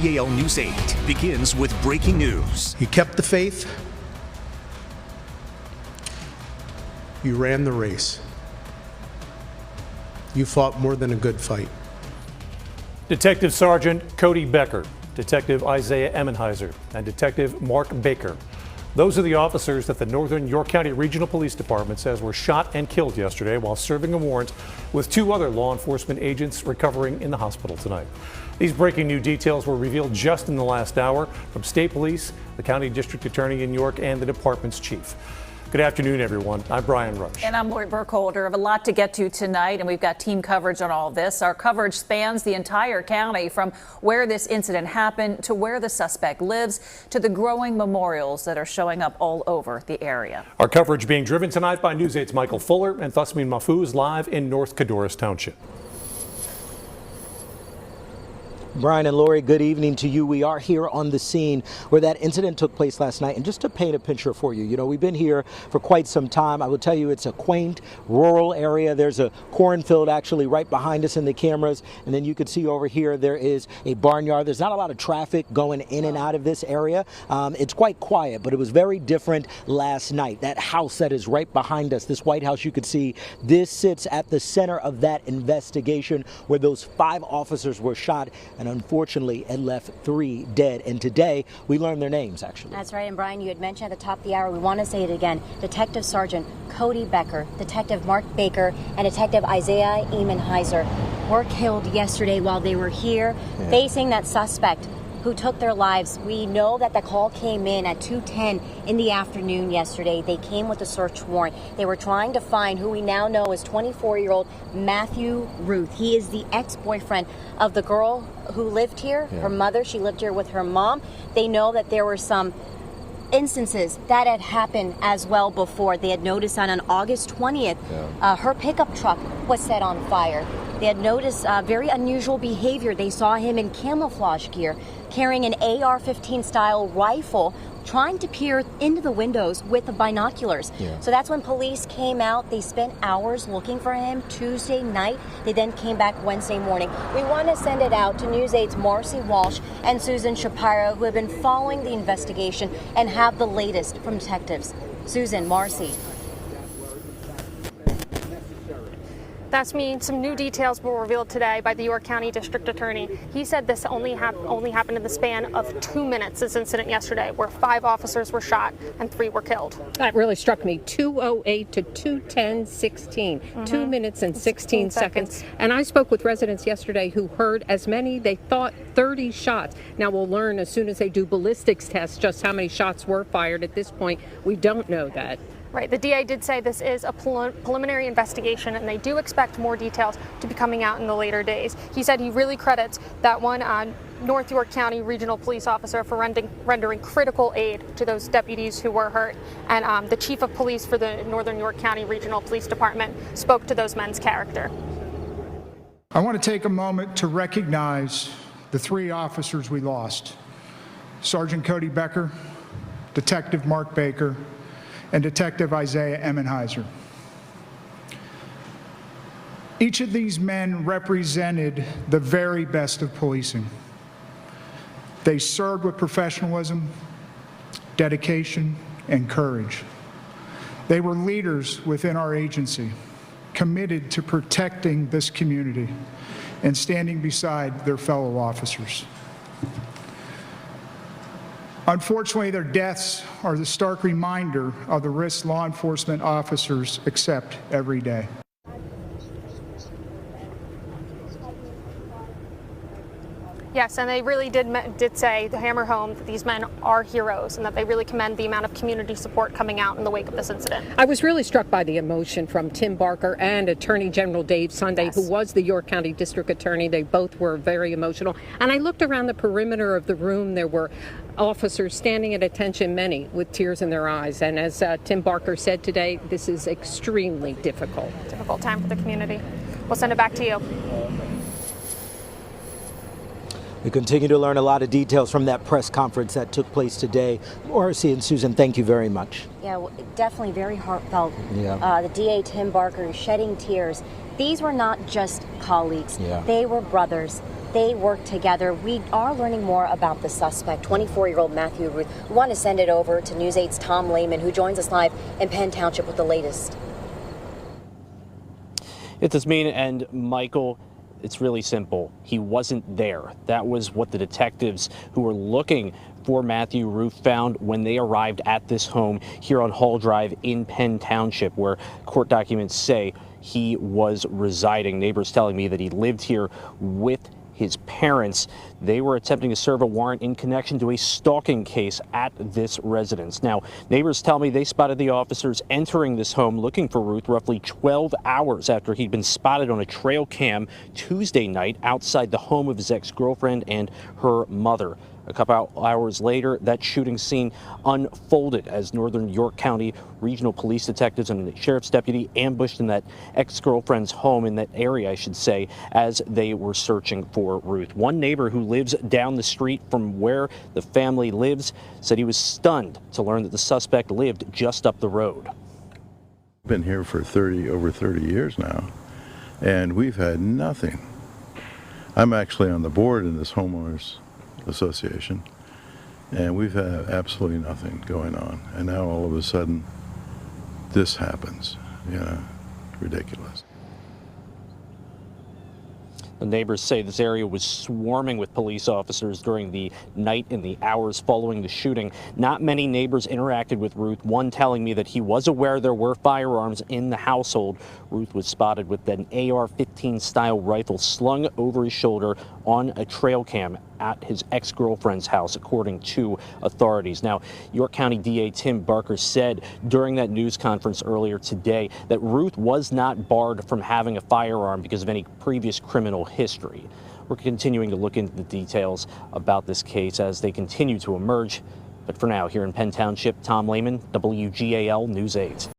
WEAL News 8 begins with breaking news. You kept the faith. You ran the race. You fought more than a good fight. Detective Sergeant Cody Becker, Detective Isaiah Emmenheiser, and Detective Mark Baker. Those are the officers that the Northern York County Regional Police Department says were shot and killed yesterday while serving a warrant, with 2 other law enforcement agents recovering in the hospital tonight. These breaking new details were revealed just in the last hour from State Police, the County District Attorney in York, and the department's chief. Good afternoon, everyone. I'm Brian Rush. And I'm Lori Burkholder. Of a lot to get to tonight, and we've got team coverage on all of this. Our coverage spans the entire county, from where this incident happened to where the suspect lives to the growing memorials that are showing up all over the area. Our coverage being driven tonight by News 8's Michael Fuller and Thusmin Mahfouz live in North Codorus Township. Brian and Lori, good evening to you. We are here on the scene where that incident took place last night. And just to paint a picture for you, we've been here for quite some time. I will tell you it's a quaint rural area. There's a cornfield actually right behind us in the cameras. And then you can see over here there is a barnyard. There's not a lot of traffic going in and out of this area. It's quite quiet, but it was very different last night. That house that is right behind us, this White House, you could see this sits at the center of that investigation where those 5 officers were shot. And unfortunately, it left 3 dead. And today, we learned their names, actually. That's right. And Brian, you had mentioned at the top of the hour, we want to say it again, Detective Sergeant Cody Becker, Detective Mark Baker, and Detective Isaiah Emmenheiser were killed yesterday while they were here facing that suspect who took their lives. We know that the call came in at 2:10 in the afternoon yesterday. They came with a search warrant. They were trying to find who we now know is 24-year-old Matthew Ruth. He is the ex-boyfriend of the girl who lived here. Her mother, she lived here with her mom. They know that there were some instances that had happened as well before. They had noticed on August 20th, her pickup truck was set on fire. They had noticed very unusual behavior. They saw him in camouflage gear, carrying an AR-15 style rifle, trying to peer into the windows with the binoculars. So that's when police came out. They spent hours looking for him Tuesday night. They then came back Wednesday morning. We want to send it out to News 8's Marcy Walsh and Susan Shapiro, who have been following the investigation and have the latest from detectives. Susan, Marcy. That's mean some new details were revealed today by the York County District Attorney. He said this only happened in the span of 2 minutes, this incident yesterday, where 5 officers were shot and 3 were killed. That really struck me. 2:08 to 2:10:16. 2 minutes and 16 seconds. And I spoke with residents yesterday who heard as many, they thought 30 shots. Now we'll learn as soon as they do ballistics tests just how many shots were fired. At this point, we don't know that. Right. The DA did say this is a preliminary investigation, and they do expect more details to be coming out in the later days. He said he really credits that one North York County regional police officer for rendering critical aid to those deputies who were hurt. And the chief of police for the Northern York County Regional Police Department spoke to those men's character. I want to take a moment to recognize the 3 officers we lost: Sergeant Cody Becker, Detective Mark Baker, and Detective Isaiah Emmenheiser. Each of these men represented the very best of policing. They served with professionalism, dedication, and courage. They were leaders within our agency, committed to protecting this community and standing beside their fellow officers. Unfortunately, their deaths are the stark reminder of the risks law enforcement officers accept every day. Yes, and they really did say, to hammer home, that these men are heroes and that they really commend the amount of community support coming out in the wake of this incident. I was really struck by the emotion from Tim Barker and Attorney General Dave Sunday, who was the York County District Attorney. They both were very emotional. And I looked around the perimeter of the room. There were officers standing at attention, many with tears in their eyes. And as Tim Barker said today, this is extremely difficult. Difficult time for the community. We'll send it back to you. We continue to learn a lot of details from that press conference that took place today. Morrissey and Susan, thank you very much. Yeah, definitely very heartfelt. The DA, Tim Barker, shedding tears. These were not just colleagues. They were brothers. They work together. We are learning more about the suspect, 24-year-old Matthew Ruth. We want to send it over to News 8's Tom Lehman, who joins us live in Penn Township with the latest. It's Yasmin and Michael. It's really simple. He wasn't there. That was what the detectives who were looking for Matthew Ruth found when they arrived at this home here on Hall Drive in Penn Township, where court documents say he was residing. Neighbors telling me that he lived here with his parents. They were attempting to serve a warrant in connection to a stalking case at this residence. Now, neighbors tell me they spotted the officers entering this home looking for Ruth roughly 12 hours after he'd been spotted on a trail cam Tuesday night outside the home of his ex-girlfriend and her mother. A couple hours later, that shooting scene unfolded as Northern York County Regional Police detectives and a sheriff's deputy ambushed in that ex-girlfriend's home, in that area, I should say, as they were searching for Ruth. One neighbor who lives down the street from where the family lives said he was stunned to learn that the suspect lived just up the road. I've been here for over 30 years now, and we've had nothing. I'm actually on the board in this homeowners association, and we've had absolutely nothing going on, and now all of a sudden this happens. Ridiculous. The neighbors say this area was swarming with police officers during the night and the hours following the shooting. Not many neighbors interacted with Ruth, one telling me that he was aware there were firearms in the household. Ruth was spotted with an AR-15 style rifle slung over his shoulder on a trail cam at his ex-girlfriend's house, according to authorities. Now, York County DA Tim Barker said during that news conference earlier today that Ruth was not barred from having a firearm because of any previous criminal history. We're continuing to look into the details about this case as they continue to emerge. But for now, here in Penn Township, Tom Lehman, WGAL News 8.